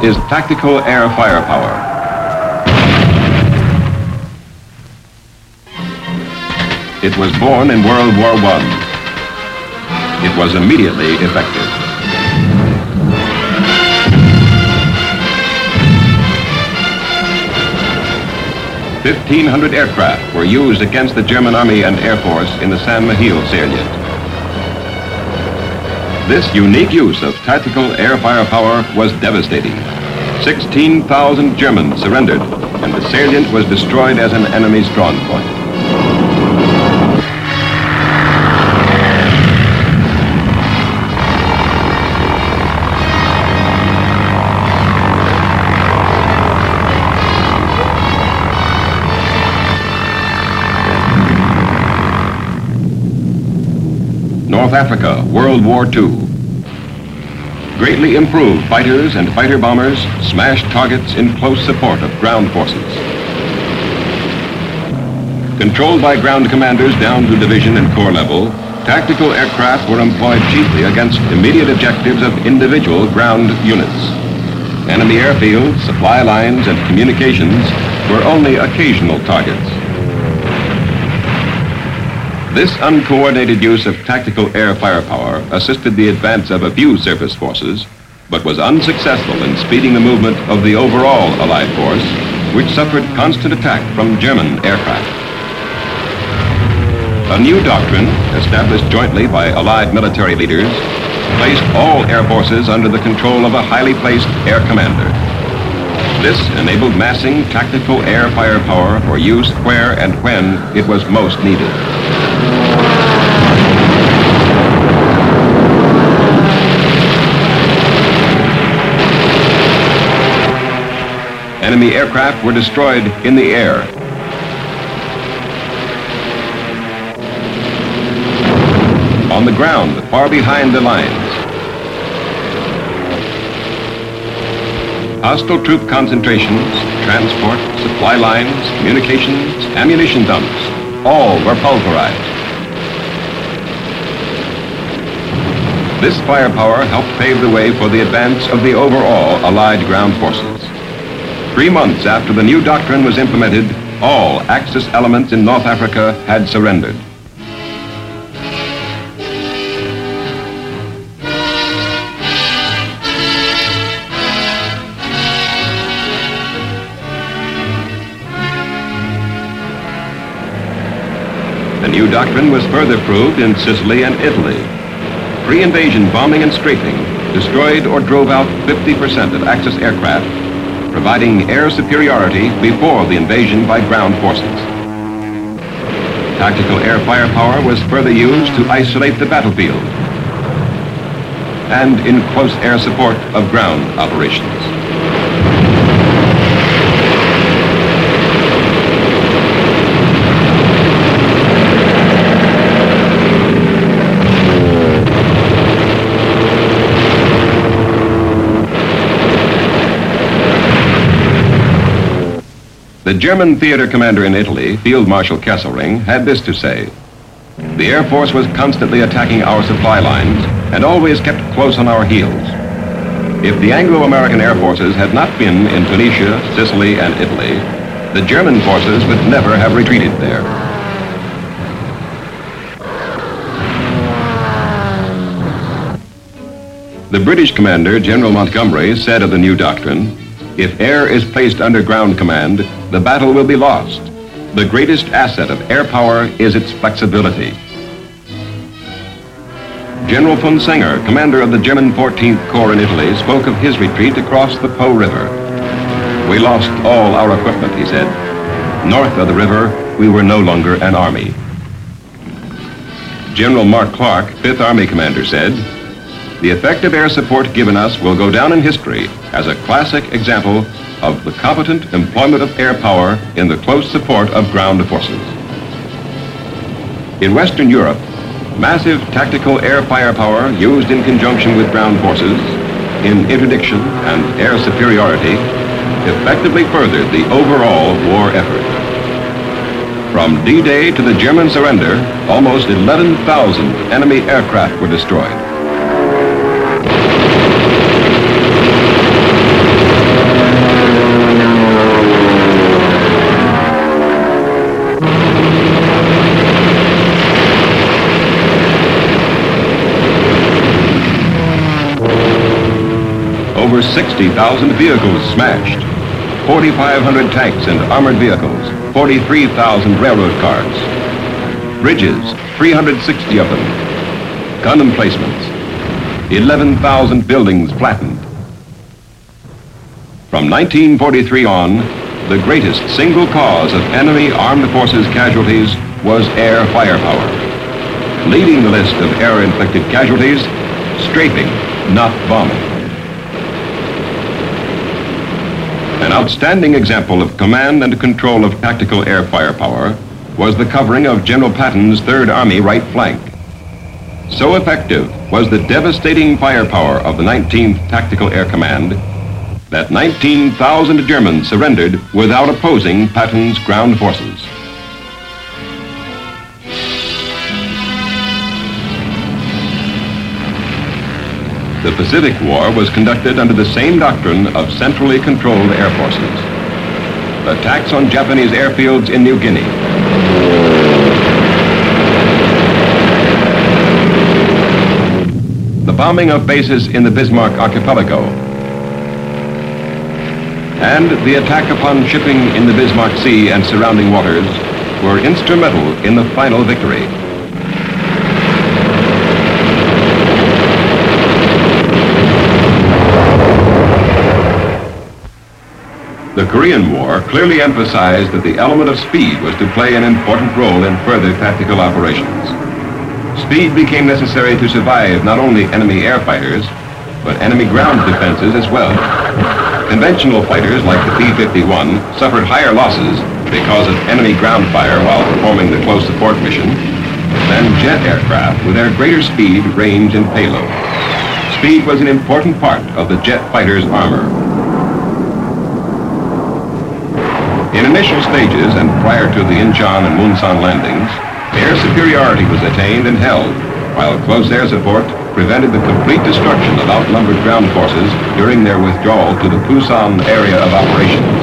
is tactical air firepower. It was born in World War I. It was immediately effective. "1,500 aircraft were used against the German Army and Air Force in the San Miguel salient. This unique use of tactical air firepower was devastating. 16,000 Germans surrendered, and the salient was destroyed as an enemy strong point. North Africa, World War II. Greatly improved fighters and fighter bombers smashed targets in close support of ground forces. Controlled by ground commanders down to division and corps level, tactical aircraft were employed chiefly against immediate objectives of individual ground units. Enemy airfields, supply lines, and communications were only occasional targets. This uncoordinated use of tactical air firepower assisted the advance of a few surface forces, but was unsuccessful in speeding the movement of the overall Allied force, which suffered constant attack from German aircraft. A new doctrine, established jointly by Allied military leaders, placed all air forces under the control of a highly placed air commander. This enabled massing tactical air firepower for use where and when it was most needed. Enemy aircraft were destroyed in the air. On the ground, far behind the lines. Hostile troop concentrations, transport, supply lines, communications, ammunition dumps, all were pulverized. This firepower helped pave the way for the advance of the overall Allied ground forces. 3 months after the new doctrine was implemented, all Axis elements in North Africa had surrendered. The new doctrine was further proved in Sicily and Italy. Pre-invasion bombing and strafing destroyed or drove out 50% of Axis aircraft, providing air superiority before the invasion by ground forces. Tactical air firepower was further used to isolate the battlefield and in close air support of ground operations. The German theater commander in Italy, Field Marshal Kesselring, had this to say: "The Air Force was constantly attacking our supply lines and always kept close on our heels. If the Anglo-American air forces had not been in Tunisia, Sicily, and Italy, the German forces would never have retreated there." The British commander, General Montgomery, said of the new doctrine, "If air is placed under ground command, the battle will be lost. The greatest asset of air power is its flexibility." General von Senger, commander of the German 14th Corps in Italy, spoke of his retreat across the Po River. "We lost all our equipment," he said. "North of the river, we were no longer an army." General Mark Clark, 5th Army commander, said, "The effective air support given us will go down in history as a classic example of the competent employment of air power in the close support of ground forces." In Western Europe, massive tactical air firepower used in conjunction with ground forces in interdiction and air superiority effectively furthered the overall war effort. From D-Day to the German surrender, almost 11,000 enemy aircraft were destroyed. over 60,000 vehicles smashed, 4,500 tanks and armored vehicles, 43,000 railroad cars, bridges, 360 of them, gun emplacements, 11,000 buildings flattened. From 1943 on, the greatest single cause of enemy armed forces casualties was air firepower. Leading the list of air-inflicted casualties, strafing, not bombing. An outstanding example of command and control of tactical air firepower was the covering of General Patton's Third Army right flank. So effective was the devastating firepower of the 19th Tactical Air Command that 19,000 Germans surrendered without opposing Patton's ground forces. The Pacific War was conducted under the same doctrine of centrally controlled air forces. Attacks on Japanese airfields in New Guinea, the bombing of bases in the Bismarck Archipelago, and the attack upon shipping in the Bismarck Sea and surrounding waters were instrumental in the final victory. The Korean War clearly emphasized that the element of speed was to play an important role in further tactical operations. Speed became necessary to survive not only enemy air fighters, but enemy ground defenses as well. Conventional fighters like the P-51 suffered higher losses because of enemy ground fire while performing the close support mission than jet aircraft with their greater speed, range, and payload. Speed was an important part of the jet fighter's armor. In initial stages and prior to the Incheon and Munsan landings, air superiority was attained and held, while close air support prevented the complete destruction of outnumbered ground forces during their withdrawal to the Pusan area of operations.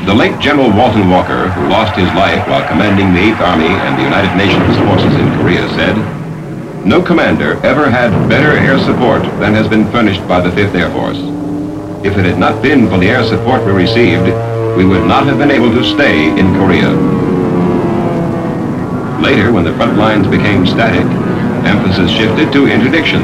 The late General Walton Walker, who lost his life while commanding the 8th Army and the United Nations forces in Korea, said, "No commander ever had better air support than has been furnished by the 5th Air Force. If it had not been for the air support we received, we would not have been able to stay in Korea." Later, when the front lines became static, emphasis shifted to interdiction.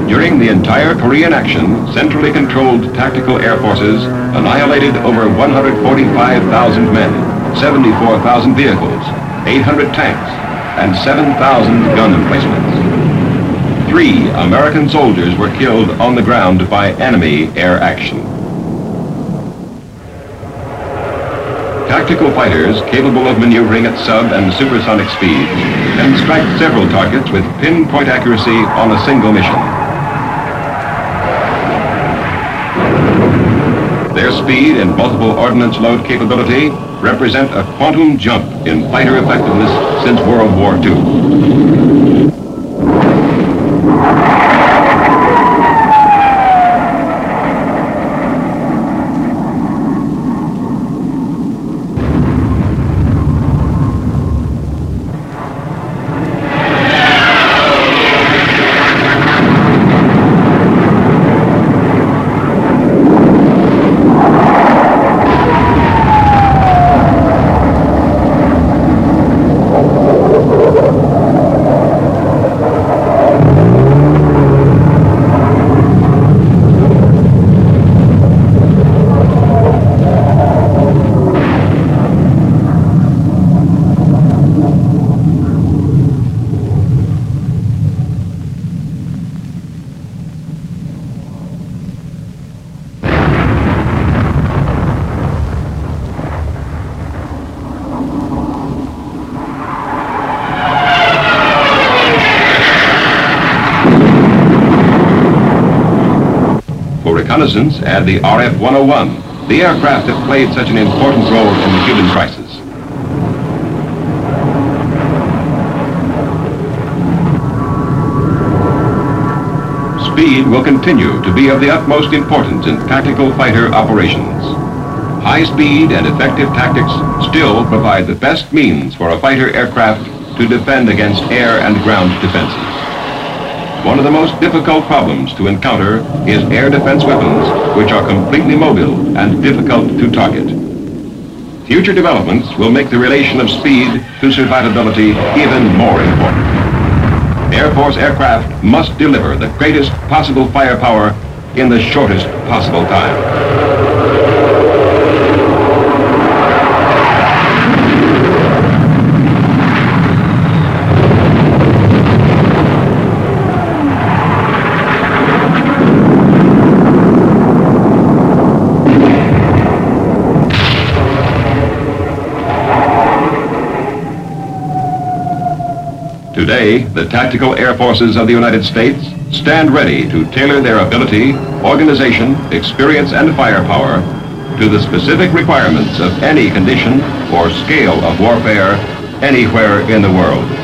During the entire Korean action, centrally controlled tactical air forces annihilated over 145,000 men, 74,000 vehicles, 800 tanks, and 7,000 gun emplacements. 3 American soldiers were killed on the ground by enemy air action. Tactical fighters capable of maneuvering at sub and supersonic speeds can strike several targets with pinpoint accuracy on a single mission. Their speed and multiple ordnance load capability represent a quantum jump in fighter effectiveness since World War II. Reconnaissance and the RF-101, the aircraft that played such an important role in the Cuban crisis. Speed will continue to be of the utmost importance in tactical fighter operations. High speed and effective tactics still provide the best means for a fighter aircraft to defend against air and ground defenses. one of the most difficult problems to encounter is air defense weapons, which are completely mobile and difficult to target. Future developments will make the relation of speed to survivability even more important. Air Force aircraft must deliver the greatest possible firepower in the shortest possible time. Today, the tactical air forces of the United States stand ready to tailor their ability, organization, experience, and firepower to the specific requirements of any condition or scale of warfare anywhere in the world.